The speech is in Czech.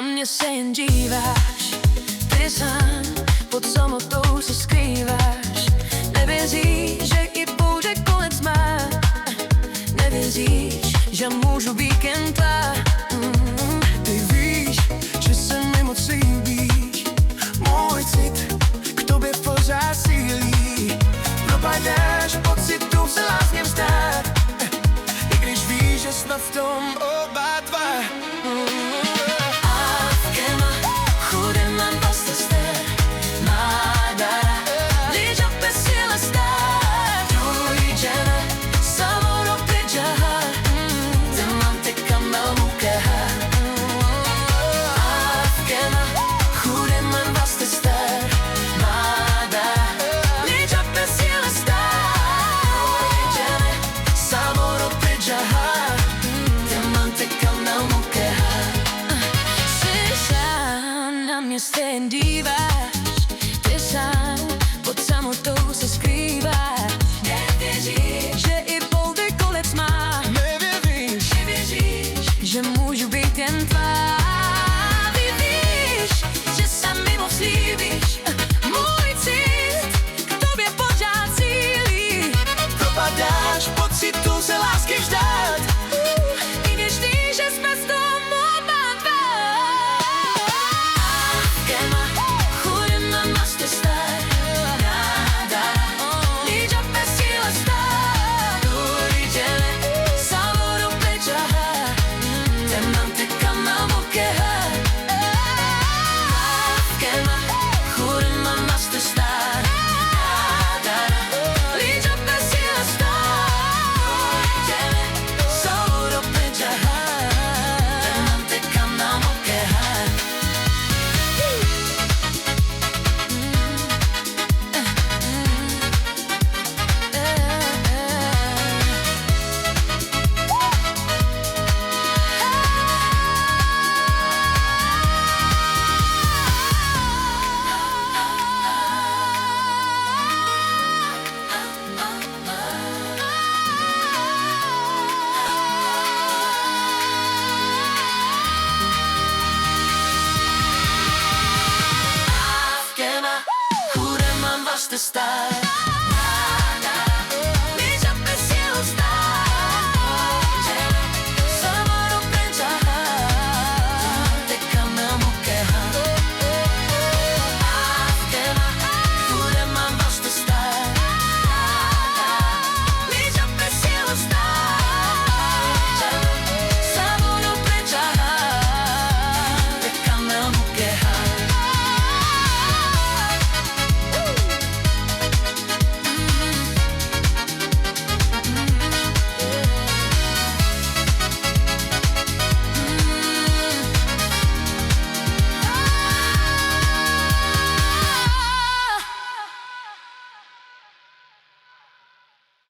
Na mě se jen díváš, ty sám pod samotou se skrýváš. Nevěříš, že i bouře konec má, nevěříš, že můžu být jen tvá. Ty víš, že se mi moc líbíš, můj cit k tobě pořád sílí. Propadneš pocitu se lásně vzdát, i když víš, že jsme v tom oba dva. Na mě se jen díváš, ty sám